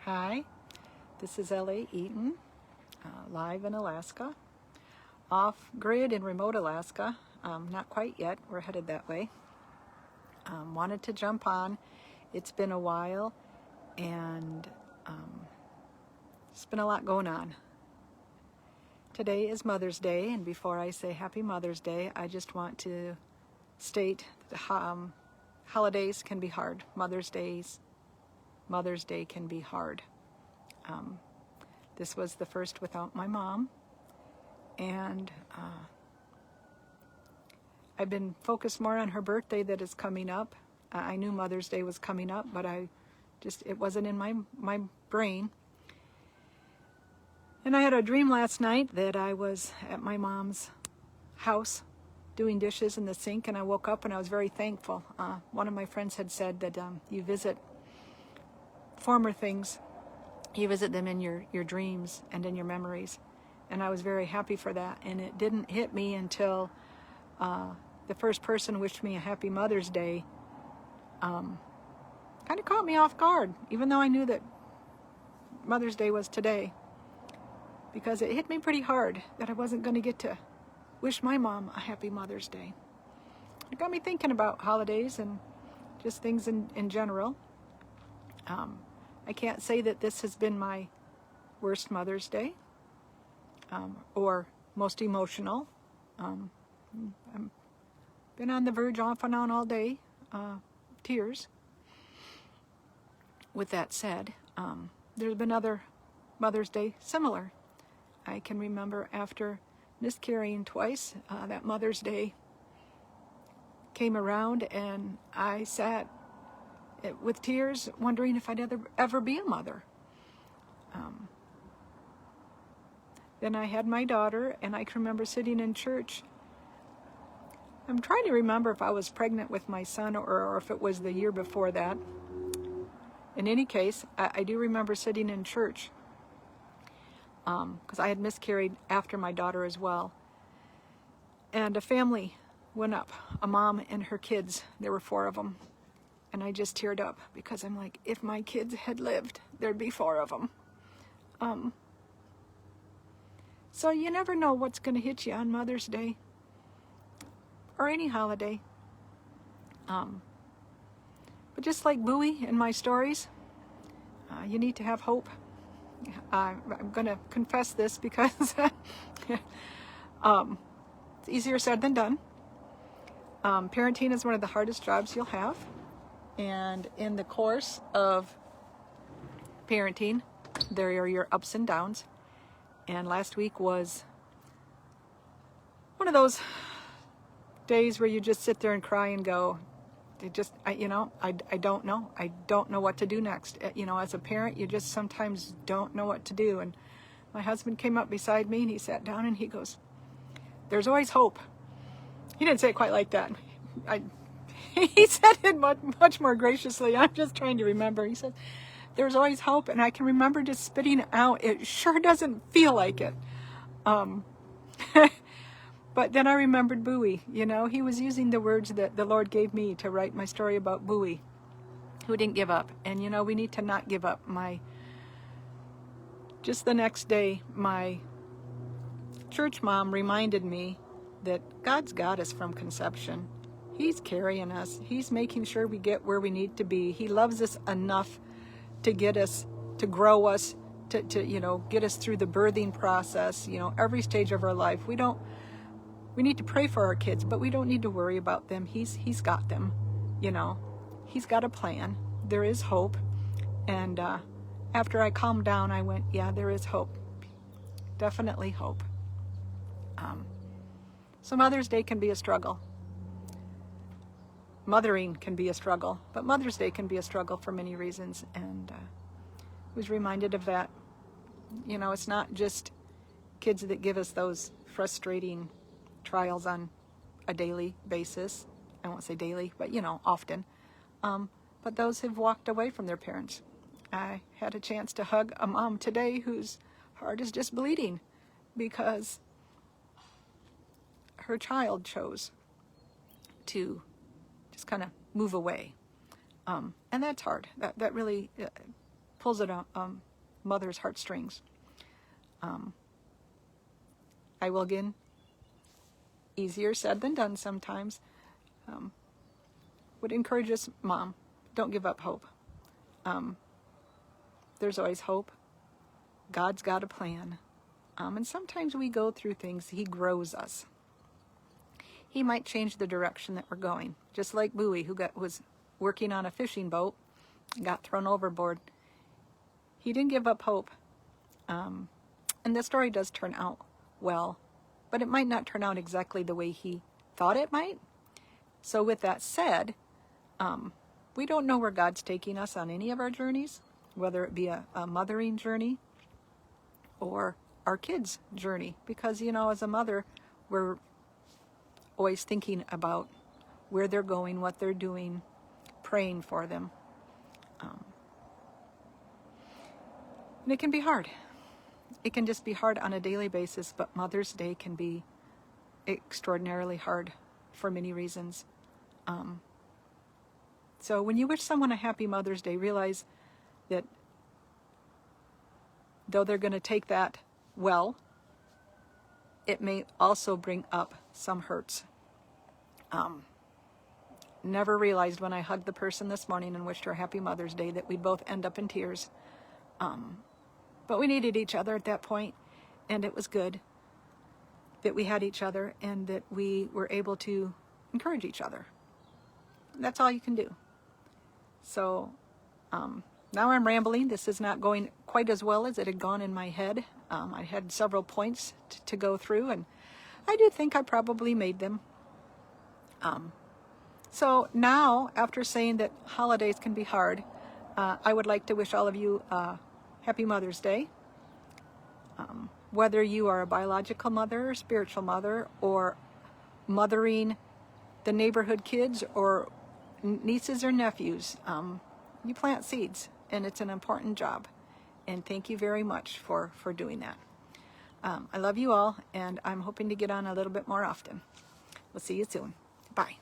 Hi, this is L.A. Eaton, live in Alaska, off-grid in remote Alaska. Not quite yet, we're headed that way. Wanted to jump on. It's been a while, and it's been a lot going on. Today is Mother's Day, and before I say Happy Mother's Day, I just want to state that holidays can be hard. Mother's Day can be hard. This was the first without my mom, and I've been focused more on her birthday that is coming up. I knew Mother's Day was coming up, but it wasn't in my brain. And I had a dream last night that I was at my mom's house doing dishes in the sink, and I woke up and I was very thankful. One of my friends had said that you visit former things, you visit them in your dreams and in your memories. And I was very happy for that. And it didn't hit me until the first person wished me a happy Mother's Day. Kind of caught me off guard, even though I knew that Mother's Day was today. Because it hit me pretty hard that I wasn't going to get to wish my mom a happy Mother's Day. It got me thinking about holidays and just things in general. I can't say that this has been my worst Mother's Day or most emotional. I've been on the verge off and on all day, tears. With that said, there's been other Mother's Day similar. I can remember after miscarrying twice, that Mother's Day came around and I sat with tears wondering if I'd ever be a mother. Then I had my daughter, and I can remember sitting in church. I'm trying to remember if I was pregnant with my son or if it was the year before that. In any case, I do remember sitting in church because I had miscarried after my daughter as well. And a family went up, a mom and her kids. There were 4 of them. And I just teared up because I'm like, if my kids had lived, there'd be 4 of them. So you never know what's going to hit you on Mother's Day or any holiday. But just like Bowie in my stories, you need to have hope. I'm going to confess this because it's easier said than done. Parenting is one of the hardest jobs you'll have. And in the course of parenting, there are your ups and downs. And last week was one of those days where you just sit there and cry and go, I don't know. I don't know what to do next. As a parent, you just sometimes don't know what to do. And my husband came up beside me and he sat down and he goes, "There's always hope." He didn't say it quite like that. He said it much more graciously. I'm just trying to remember. He said, "There's always hope." And I can remember just spitting it out. It sure doesn't feel like it. But then I remembered Bowie. He was using the words that the Lord gave me to write my story about Bowie, who didn't give up. And, we need to not give up. Just the next day, my church mom reminded me that God's got us from conception. He's carrying us. He's making sure we get where we need to be. He loves us enough to get us, to grow us, to get us through the birthing process, every stage of our life. We need to pray for our kids, but we don't need to worry about them. He's got them, He's got a plan. There is hope. And after I calmed down, I went, yeah, there is hope. Definitely hope. So Mother's Day can be a struggle. Mothering can be a struggle, but Mother's Day can be a struggle for many reasons. And I was reminded of that. It's not just kids that give us those frustrating trials on a daily basis. I won't say daily, but often. But those who've walked away from their parents. I had a chance to hug a mom today whose heart is just bleeding because her child chose to just kind of move away. And that's hard. That really pulls at a mother's heartstrings. I will again, easier said than done sometimes, would encourage us, Mom, don't give up hope. There's always hope. God's got a plan. And sometimes we go through things, He grows us. He might change the direction that we're going. Just like Bowie, who was working on a fishing boat and got thrown overboard. He didn't give up hope. And the story does turn out well, but it might not turn out exactly the way he thought it might. So with that said, we don't know where God's taking us on any of our journeys, whether it be a mothering journey or our kids' journey. Because, you know, as a mother, we're always thinking about where they're going, what they're doing, praying for them. And it can be hard. It can just be hard on a daily basis, but Mother's Day can be extraordinarily hard for many reasons. So when you wish someone a happy Mother's Day, realize that though they're going to take that well, it may also bring up some hurts. Never realized when I hugged the person this morning and wished her a happy Mother's Day that we'd both end up in tears. But we needed each other at that point, and it was good that we had each other and that we were able to encourage each other. That's all you can do. So now I'm rambling. This is not going quite as well as it had gone in my head. I had several points to go through, and I do think I probably made them. So now, after saying that holidays can be hard, I would like to wish all of you a happy Mother's Day. Whether you are a biological mother, or spiritual mother, or mothering the neighborhood kids or nieces or nephews, you plant seeds, and it's an important job. And thank you very much for doing that. I love you all, and I'm hoping to get on a little bit more often. We'll see you soon. Bye.